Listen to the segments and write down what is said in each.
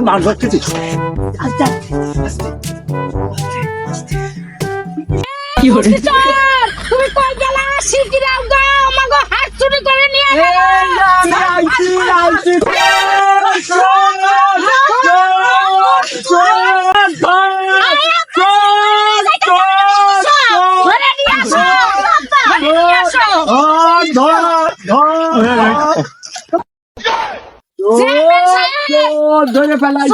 মাছ ধরতেছি। তুমি কই গেলা? শিগগিরাও দাও, আমাগো হাত চুরি করে নিয়ে ধরে ফেলাই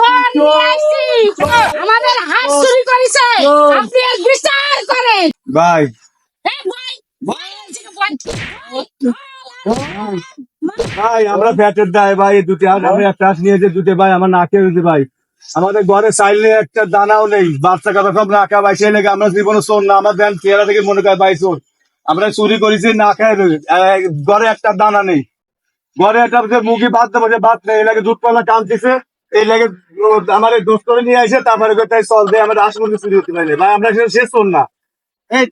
আমাদের হাত চুরি করেছে, আপনি এর বিচার করেন। ভাই ভাই আমরা ফ্যাটের দায় ভাই, দুটি হাঁস আমি একটা হাঁস নিয়েছে, দুটো ভাই আমার না খেয়ে হয়েছে ভাই। আমাদের ঘরে চাইলে একটা দানাও নেই, বাচ্চা কাটা সব না খাওয়া ভাই। সেই লেগে আমরা জীবনে চোর না, আমার দেন চেহারা থেকে মনে করে ভাই চোর। আমরা চুরি করেছি না খায়, ঘরে একটা দানা নেই, ঘরে একটা মুরগি ভাত দেবো, ভাত নেই। এই লাগে দুধ পালা টানতেছে, এই লাগে আমার দোষ করে নিয়ে আসে, তারপরে তাই চল দিয়ে আমাদের হাঁস মুরগি চুরি করতে পারি ভাই। আমরা শেষ চোর না। এই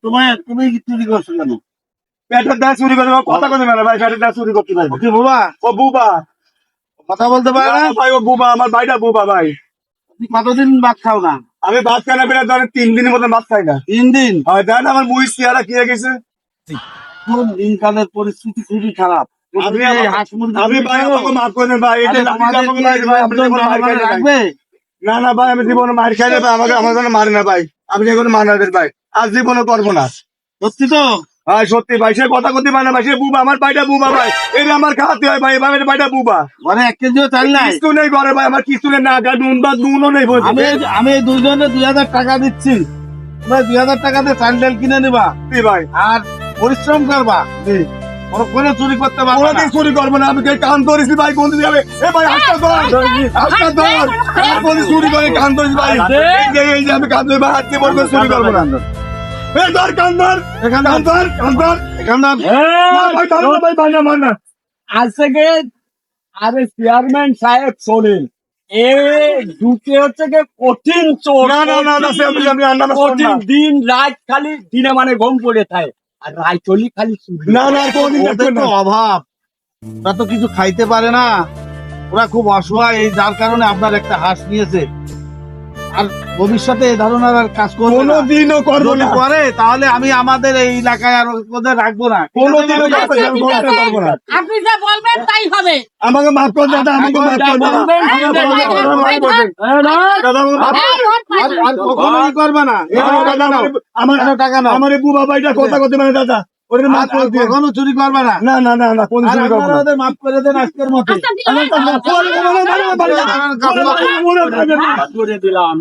তুমি চুরি করছো কেন? পেটের দায় চুরি করে কথা কথা মেলে ভাই, পেটের দায় চুরি করতে পারবো কি বুবা? ও বুবা কথা বলতে পারে না ভাই, ও বুবা, আমার ভাইটা বুবা ভাই। তুমি কতদিন ভাত খাও না? আমি ভাত খাই না, বেড়ে ধরেন 3 দিনের মতো ভাত খাই না। 3 দিন? হয় দেন আমার মুই চেহারা কি হয়ে গেছে। দিনকালের পরিস্থিতি খুবই খারাপ। আমি এই হাঁস মুরগি আমি ভাই আমাকে মাফ করে ভাই, এটা আরে তোমাদের কি জনগণ রাখবে? না না ভাই, আমি জীবনে মার খাই না ভাই, আমাকে আমার জন্য মারে না ভাই, আমি যেগুলো মানাবেন ভাই আজ জীবনে করবো না। সত্যি তো? হ্যাঁ সত্যি ভাই, সে কথা কথা মানে ভাই, সে বুবা, আমার ভাইটা বুবা ভাই। এটা আমার খাওয়াতে হয় ভাই, আমার ভাইটা বুবা। ঘরে 1 কেজিও চাল নাই? কিছু নেই ঘরে ভাই, আমার কিছু নেই, না নুন বা নুনও নেই। আমি এই দুজনে 2000 টাকা দিচ্ছি, তোমরা 2000 টাকাতে চাল ডাল কিনে নিবা ভাই আর পরিশ্রম করবা। কোনো চুরি করতে পারবো না। কোনোদিন চুরি করবো না, আমি কান ধরেছি ভাই, কোন দিন যাবে। এ ভাই হাতটা ধর, হাতটা ধর, আর কোনদিন চুরি করে কান ধরেছি ভাই। এই যে আমি কান ধরে ভাই, হাত দিয়ে বলবো চুরি করবো না। এ ধর কান ধর, কান ধর, কান ধর, কান ধর। না ভাই ধর না ভাই, ভাই না মার না। আজ থেকে আরে চেয়ারম্যান সাহেব শোনেন, এ দুটো হচ্ছে কি কঠিন চোর। না না না না, আমি আন্না না কঠিন দিন রাত খালি দিনে মানে ঘুম পড়ে থাকে, আর রাত চলি খালি চুরি। না না, কোনদিন ওদের তো অভাব, ওরা তো কিছু খাইতে পারে না, ওরা খুব অসহায়, এই যার কারণে আপনার একটা হাঁস নিয়েছে। আর ভবিষ্যতে এই ধরনের আর কাজ করবে না। কোনোদিনও করবো যদি না, করে তাহলে আমি আমাদের এই এলাকায় আর ওদের রাখবো না। কোনোদিনও করবো না। আপনি যা বলবেন তাই হবে। আমাকে মাফ কর দাদা, আমাকে মাফ কর দাদা। দাদা আমাকে মাফ কর। আর কখনোই করবে না। আমার টাকা নাও। আমার এই বুবা ভাইটা কথা কথা মানে দাদা, ওদের মাফ করে দিয়ে। কখনো চুরি করবে না। না না না না, কোন আর চুরি করবো আপনারা না। ওদের মাফ করে দেন আজকের মতো। আচ্ছা, ঠিক আছে। করে দিলাম।